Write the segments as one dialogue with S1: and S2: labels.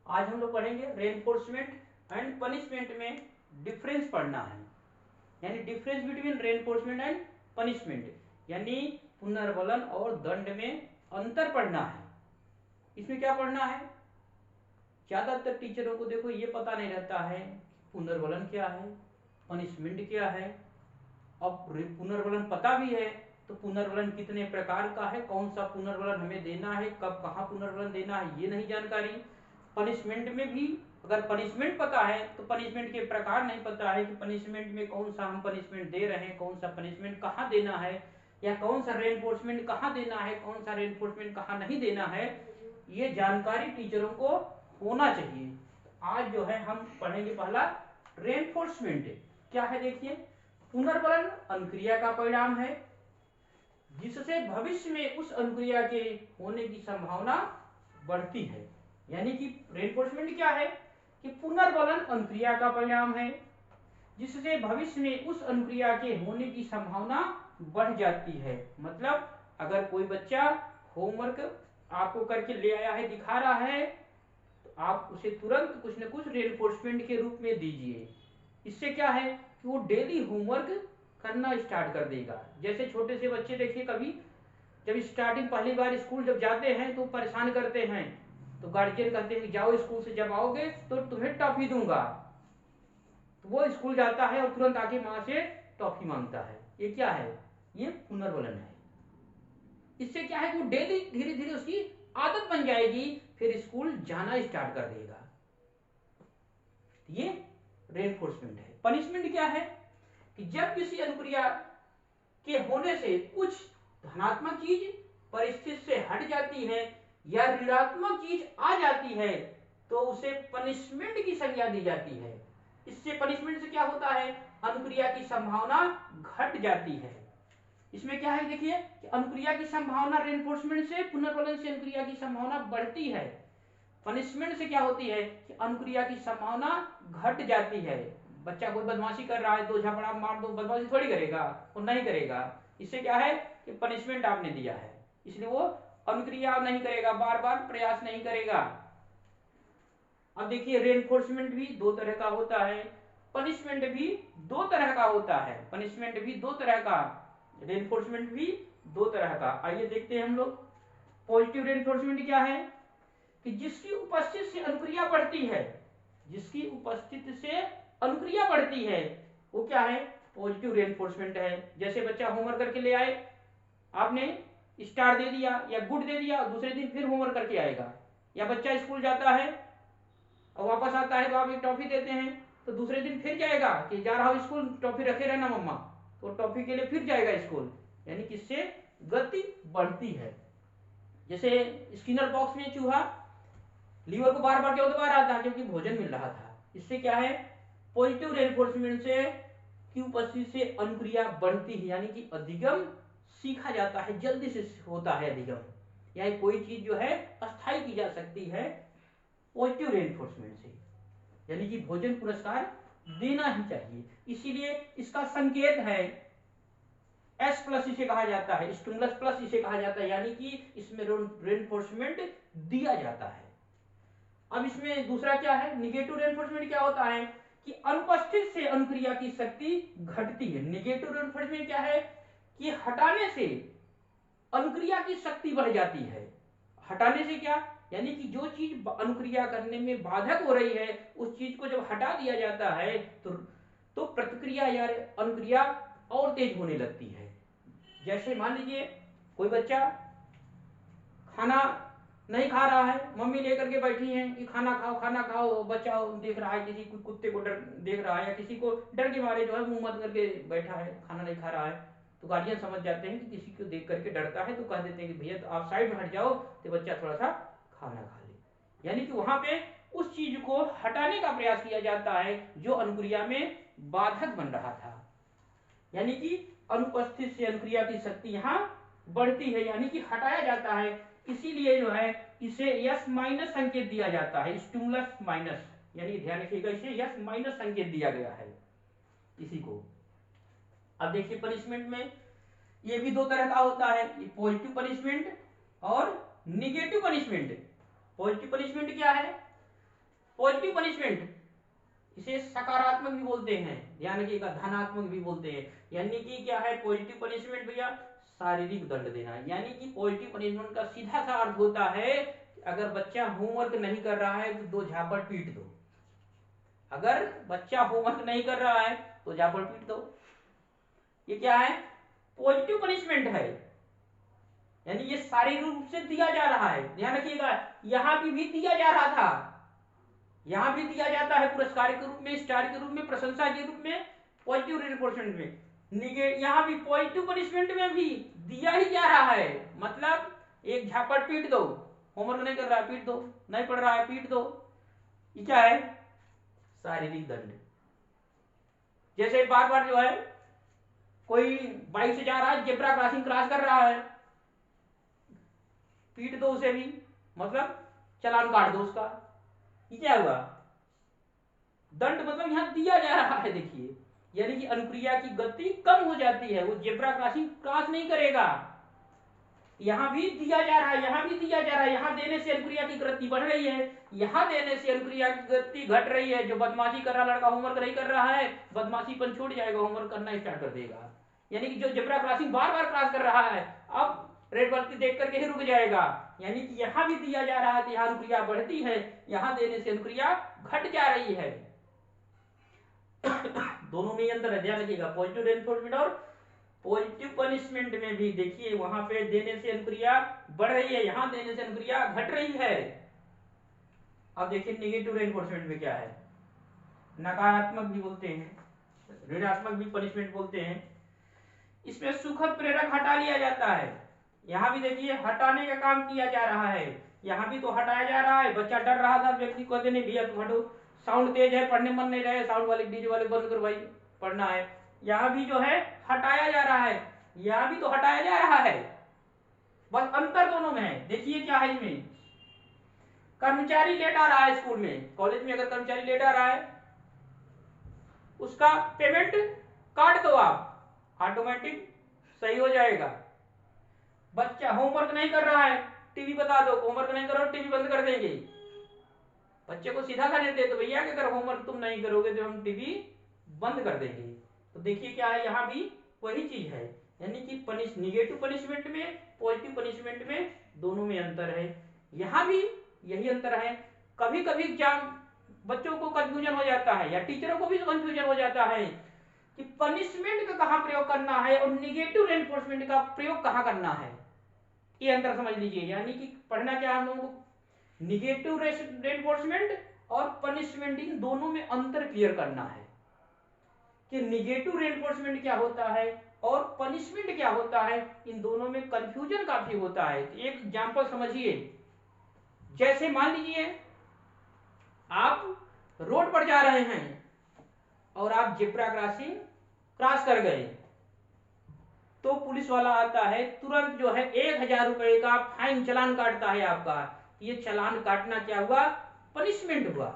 S1: आज हम लोग पढ़ेंगे रेनफोर्समेंट एंड पनिशमेंट में डिफरेंस पढ़ना है, यानी difference between reinforcement and punishment, यानी पुनर्बलन और दंड में अंतर पढ़ना है। इसमें क्या पढ़ना है, ज्यादातर टीचरों को देखो ये पता नहीं रहता है पुनर्बलन क्या है, पनिशमेंट क्या है। अब पुनर्बलन पता भी है तो पुनर्बलन कितने प्रकार का है, कौन सा पुनर्बलन हमें देना है, कब कहाँ पुनर्बलन देना है, ये नहीं जानकारी। पनिशमेंट में भी अगर पनिशमेंट पता है तो पनिशमेंट के प्रकार नहीं पता है कि पनिशमेंट में कौन सा हम पनिशमेंट दे रहे हैं, कौन सा पनिशमेंट कहाँ देना है, या कौन सा रेनफोर्समेंट कहाँ देना है, कौन सा रेनफोर्समेंट कहाँ नहीं देना है, ये जानकारी टीचरों को होना चाहिए। आज जो है हम पढ़ेंगे पहला रेनफोर्समेंट क्या है। देखिए, पुनर्बलन अनुक्रिया का परिणाम है जिससे भविष्य में उस अनुक्रिया के होने की संभावना बढ़ती है। यानी कि रेनफोर्समेंट क्या है कि पुनर्बलन अनुक्रिया का परिणाम है जिससे भविष्य में उस अनुक्रिया के होने की संभावना बढ़ जाती है। मतलब अगर कोई बच्चा होमवर्क आपको करके ले आया है, दिखा रहा है, तो आप उसे तुरंत कुछ न कुछ रेनफोर्समेंट के रूप में दीजिए। इससे क्या है कि वो डेली होमवर्क करना स्टार्ट कर देगा। जैसे छोटे से बच्चे देखिए, कभी जब स्टार्टिंग पहली बार स्कूल जब जाते हैं तो परेशान करते हैं, तो गार्जियन कहते हैं कि जाओ स्कूल से जब आओगे तो तुम्हें टॉफी दूंगा, तो वो स्कूल जाता है और तुरंत आके माँ से टॉफी मांगता है। ये क्या है, ये पुनर्बलन है। इससे क्या है कि वो डेली धीरे धीरे उसकी आदत बन जाएगी, फिर स्कूल जाना स्टार्ट कर देगा। ये रेनफोर्समेंट है। पनिशमेंट क्या है कि जब किसी अनुक्रिया के होने से कुछ धनात्मक चीज परिस्थिति से हट जाती है या ऋणात्मक चीज आ जाती है तो उसे पनिशमेंट की संज्ञा दी जाती है। इससे पनिशमेंट से क्या होता है, अनुक्रिया की संभावना घट जाती है। इसमें क्या है, देखिए कि अनुक्रिया की संभावना रेनफोर्समेंट से, पुनर्बलन से अनुक्रिया की संभावना बढ़ती है। पनिशमेंट से क्या होती है कि अनुक्रिया की संभावना घट जाती है। बच्चा कोई बदमाशी कर रहा है, दो झपड़ा मार दो, बदमाशी थोड़ी करेगा, वो नहीं करेगा। इससे क्या है कि पनिशमेंट आपने दिया है, इसलिए वो अनुक्रिया नहीं करेगा, बार बार प्रयास नहीं करेगा। अब देखिए, रेनफोर्समेंट भी दो तरह का होता है, पनिशमेंट भी दो तरह का होता है। पनिशमेंट भी दो तरह का, रेनफोर्समेंट भी दो तरह का। आइए देखते हैं हम लोग। पॉजिटिव रेनफोर्समेंट क्या है कि जिसकी उपस्थिति से अनुक्रिया बढ़ती है, जिसकी उपस्थिति से अनुक्रिया बढ़ती है वो क्या है, पॉजिटिव रेनफोर्समेंट है। जैसे बच्चा होमवर्क करके ले आए, आपने स्टार दे दिया या गुड दे दिया, दूसरे दिन फिर होमवर्क करके आएगा। या बच्चा स्कूल जाता है और वापस आता है तो आप एक टॉफी देते हैं, तो दूसरे दिन फिर जाएगा कि जा रहा हूं स्कूल, टॉफी रखे रहना मम्मा, तो टॉफी के लिए फिर जाएगा स्कूल। यानी कि इससे गति बढ़ती है। जैसे स्किनर बॉक्स में चूहा लीवर को बार बार क्यों दबा रहा था, क्योंकि भोजन मिल रहा था। इससे क्या है, पॉजिटिव रेनफोर्समेंट से की उपस्थिति से अनुक्रिया बढ़ती है, यानी कि अधिगम सीखा जाता है, जल्दी से होता है अधिगम। यानी कोई चीज जो है अस्थायी की जा सकती है पॉजिटिव रेनफोर्समेंट से, यानी कि भोजन पुरस्कार देना ही चाहिए। इसीलिए इसका संकेत है S प्लस, इसे कहा जाता है स्टिमुलस प्लस, इसे कहा जाता है, यानी कि इसमें रेनफोर्समेंट दिया जाता है। अब इसमें दूसरा क्या है, निगेटिव रेनफोर्समेंट क्या होता है कि अनुपस्थित से अनुक्रिया की शक्ति घटती है। निगेटिव रेनफोर्समेंट क्या है कि हटाने से अनुक्रिया की शक्ति बढ़ जाती है। हटाने से क्या, यानी कि जो चीज अनुक्रिया करने में बाधक हो रही है उस चीज को जब हटा दिया जाता है तो प्रतिक्रिया या अनुक्रिया और तेज होने लगती है। जैसे मान लीजिए कोई बच्चा खाना नहीं खा रहा है, मम्मी लेकर के बैठी हैं कि खाना खाओ खाना खाओ, बच्चा देख रहा है किसी कुत्ते को डर देख रहा है या किसी को डर के मारे जो है मुंह मत करके बैठा है, खाना नहीं खा रहा है, तो गार्जियन समझ जाते हैं कि किसी को देख करके डरता है, तो कह देते हैं कि भैया तो आप साइड में हट जाओ तो बच्चा थोड़ा सा खाना खा ले। यानी कि वहां पे उस चीज को हटाने का प्रयास किया जाता है जो अनुक्रिया में बाधक बन रहा था। यानी कि अनुपस्थित से अनुक्रिया की शक्ति यहाँ बढ़ती है, यानी कि हटाया जाता है। इसीलिए जो है इसे यस माइनस संकेत दिया जाता है, स्टिमुलस माइनस, यानी ध्यान रखिएगा इसे यस माइनस संकेत दिया गया है इसी को। अब देखिए पनिशमेंट में ये भी दो तरह का होता है, ये पॉजिटिव पनिशमेंट और निगेटिव पनिशमेंट। पॉजिटिव पनिशमेंट क्या है पॉजिटिव पनिशमेंट इसे सकारात्मक भी बोलते हैं, ध्यान रखिएगा, धनात्मक भी बोलते हैं। यानी कि क्या है पॉजिटिव पनिशमेंट भैया? शारीरिक दंड देना। यानी कि पॉजिटिव पनिशमेंट का सीधा सा अर्थ होता है अगर बच्चा होमवर्क नहीं कर रहा है तो 2 झापड़ पीट दो। अगर बच्चा होमवर्क नहीं कर रहा है तो झापड़ पीट दो। ये क्या है? पॉजिटिव पनिशमेंट है, यानी ये शारीरिक रूप से दिया जा रहा है। ध्यान रखिएगा, यहां भी दिया जा रहा था, यहां भी दिया जाता है पुरस्कार के रूप में, स्टार के रूप में, प्रशंसा के रूप में, पॉजिटिव रिइंफोर्समेंट में। यहां भी पॉजिटिव पनिशमेंट में भी दिया ही जा रहा है, मतलब एक झापड़ पीट दो, होमवर्क नहीं कर रहा है पीट दो, नहीं पढ़ रहा है पीट दो। ये क्या है? शारीरिक दंड। जैसे बार बार जो है कोई बाइक से जा रहा है, जेब्रा क्रॉसिंग क्रॉस कर रहा है, पीट दो उसे भी, मतलब चालान काट दो उसका। ये क्या हुआ? दंड, मतलब यहां दिया जा रहा है। देखिए, यानी कि अनुक्रिया की गति कम हो जाती है, वो जेब्रा क्रॉसिंग क्रॉस नहीं करेगा। यहां भी दिया जा रहा है, यहां भी दिया जा रहा है। यहां देने से अनुक्रिया की गति बढ़ रही है, यहां देने से अनुक्रिया की गति घट रही है। जो बदमाशी कर रहा लड़का होमवर्क नहीं कर रहा है, बदमाशीपन छूट जाएगा, होमवर्क करना स्टार्ट कर देगा। यानी कि जो जेब्रा क्रॉसिंग बार बार क्रॉस कर रहा है, अब रेड बत्ती देख करके ही रुक जाएगा। यानी कि यहां भी दिया जा रहा है तो यहां अनुक्रिया बढ़ती है, यहां देने से अनुक्रिया घट जा रही है। दोनों में अंतर है, ध्यान रखिएगा। पॉजिटिव रेनफोर्समेंट और पॉजिटिव पनिशमेंट में भी देखिए, वहां पे देने से अनुक्रिया बढ़ रही है, यहां देने से अनुक्रिया घट रही है। अब देखिए नेगेटिव रेनफोर्समेंट में क्या है, नकारात्मक भी बोलते हैं, ऋणात्मक भी पनिशमेंट बोलते हैं। इसमें सुखद प्रेरक हटा लिया जाता है। यहां भी देखिए हटाने का काम किया जा रहा है, यहां भी तो हटाया जा रहा है। बच्चा डर रहा था, व्यक्ति कहते नहीं भैया तुम हटो, साउंड तेज है, पढ़ने मन नहीं रहे, साउंड वाले डीजे वाले बंद करो भाई, पढ़ना है। यहां भी जो है हटाया जा रहा है, यहां भी तो हटाया जा रहा है, बस अंतर दोनों में है। देखिए क्या है इसमें, कर्मचारी लेट आ रहा है स्कूल में, कॉलेज में अगर कर्मचारी लेट आ रहा है, उसका पेमेंट काट दो आप, ऑटोमेटिक सही हो जाएगा। बच्चा होमवर्क नहीं कर रहा है, टीवी बता दो, होमवर्क नहीं करो टीवी बंद कर देंगे। बच्चे को सीधा सा निर्देश दो, भैया कि अगर होमवर्क तुम नहीं करोगे तो हम टीवी बंद कर देंगे। तो देखिए क्या है, यहां भी वही चीज है, यानी कि निगेटिव पनिशमेंट में, पॉजिटिव पनिशमेंट में, दोनों में अंतर है। यहां भी यही अंतर है। कभी कभी एग्जाम बच्चों को कंफ्यूजन हो जाता है, या टीचरों को भी कंफ्यूजन हो जाता है कि पनिशमेंट का कहां प्रयोग करना है और निगेटिव रेनफोर्समेंट का प्रयोग कहां करना है। ये अंतर समझ लीजिए, यानी कि पढ़ना क्या हम लोगों को, निगेटिव रेनफोर्समेंट और पनिशमेंट, इन दोनों में अंतर क्लियर करना है कि निगेटिव रेनफोर्समेंट क्या होता है और पनिशमेंट क्या होता है। इन दोनों में कंफ्यूजन काफी होता है। एक एग्जांपल समझिए, जैसे मान लीजिए आप रोड पर जा रहे हैं और आप जेब्रा क्रॉसिंग क्रॉस कर गए, तो पुलिस वाला आता है, तुरंत जो है 1000 रुपए का फाइन चालान काटता है आपका। ये चालान काटना क्या हुआ? पनिशमेंट हुआ।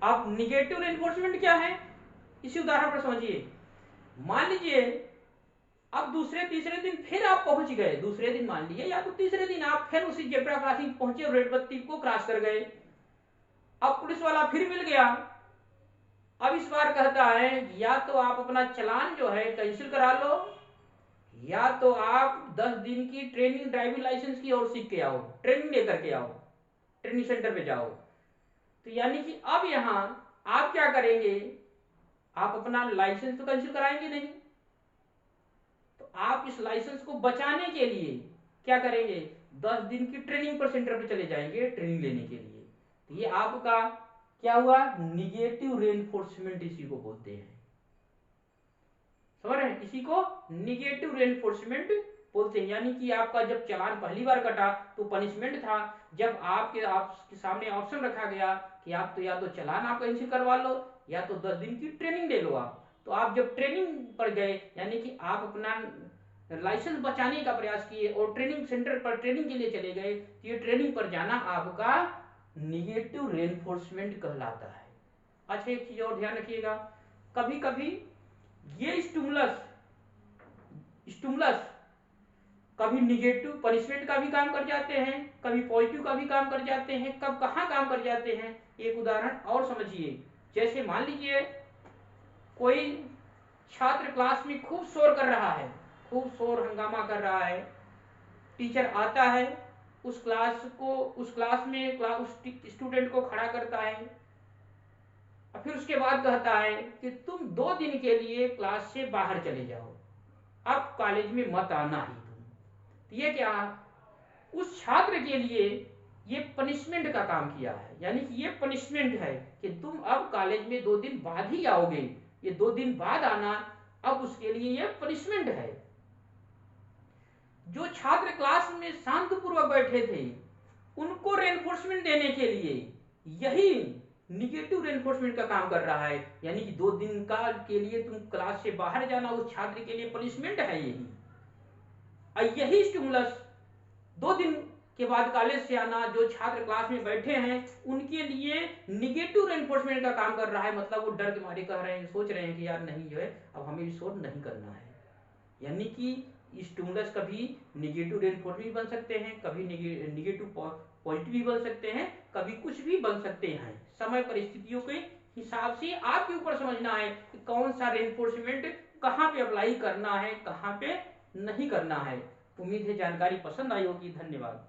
S1: अब निगेटिव रेनफोर्समेंट क्या है, इसी उदाहरण पर समझिए। मान लीजिए अब दूसरे तीसरे दिन फिर आप पहुंच गए, दूसरे दिन मान लीजिए या तो तीसरे दिन आप फिर उसी जेब्रा क्रॉसिंग पहुंचे, रेड बत्ती को क्रॉस कर गए। अब पुलिस वाला फिर मिल गया, अब इस बार कहता है या तो आप अपना चालान जो है कैंसिल करा लो, या तो आप 10 दिन की ट्रेनिंग ड्राइविंग लाइसेंस की और सीख के आओ, ट्रेनिंग लेकर के आओ, ट्रेनिंग सेंटर पे जाओ। तो यानी कि अब यहां आप क्या करेंगे, आप अपना लाइसेंस तो कैंसिल कराएंगे नहीं, तो आप इस लाइसेंस को बचाने के लिए क्या करेंगे, 10 दिन की ट्रेनिंग पर सेंटर पे चले जाएंगे ट्रेनिंग लेने के लिए। तो ये आपका क्या हुआ, निगेटिव रेनफोर्समेंट इसी को बोलते हैं। समझ रहे हैं, इसी को निगेटिव रेनफोर्समेंट बोलते हैं। यानी कि आपका जब चालान पहली बार कटा तो पनिशमेंट था, जब आपके सामने ऑप्शन रखा गया कि आप तो या तो चालान आप कैंसिल करवा लो या तो 10 दिन की ट्रेनिंग ले लो आप, तो आप जब ट्रेनिंग पर गए यानी कि आप अपना लाइसेंस बचाने का प्रयास किए और ट्रेनिंग सेंटर पर ट्रेनिंग के लिए चले गए, तो ये ट्रेनिंग पर जाना आपका निगेटिव रेनफोर्समेंट कहलाता है। अच्छा एक चीज और ध्यान रखिएगा, कभी कभी ये स्टिमुलस कभी निगेटिव पनिशमेंट का भी काम कर जाते हैं, कभी पॉजिटिव का भी काम कर जाते हैं, कब कहाँ काम कर जाते हैं। एक उदाहरण और समझिए, जैसे मान लीजिए कोई छात्र क्लास में खूब शोर कर रहा है, खूब शोर हंगामा कर रहा है, टीचर आता है, उस क्लास में उस स्टूडेंट को खड़ा करता है और फिर उसके बाद कहता है कि तुम 2 दिन के लिए क्लास से बाहर चले जाओ, अब कॉलेज में मत आना ही तुम। तो ये क्या, उस छात्र के लिए ये पनिशमेंट का काम किया है, यानी कि ये पनिशमेंट है कि तुम अब कॉलेज में 2 दिन बाद ही आओगे, ये 2 दिन बाद आना अब उसके लिए ये पनिशमेंट है। जो छात्र क्लास में शांतिपूर्वक बैठे थे उनको रेनफोर्समेंट देने के लिए यही निगेटिव रेनफोर्समेंट का काम कर रहा है, यानी कि 2 दिन का के लिए तुम क्लास से बाहर जाना उस छात्र के लिए पनिशमेंट है यही। और यही स्टिमुलस 2 दिन के बाद कॉलेज से आना जो छात्र क्लास में बैठे हैं उनके लिए निगेटिव रेनफोर्समेंट का काम कर रहा है। मतलब वो डर के मारे कह रहे हैं, सोच रहे हैं कि यार नहीं जो है अब हमें शोर नहीं करना है। यानी कि स्टिमुलस कभी निगेटिव रेनफोर्समेंट भी बन सकते हैं, कभी निगेटिव पॉजिटिव भी बन सकते हैं, कभी कुछ भी बन सकते हैं। समय परिस्थितियों के हिसाब से आपके ऊपर समझना है कि कौन सा रेनफोर्समेंट कहाँ पे अप्लाई करना है, कहाँ पे नहीं करना है। उम्मीद है जानकारी पसंद आई होगी। धन्यवाद।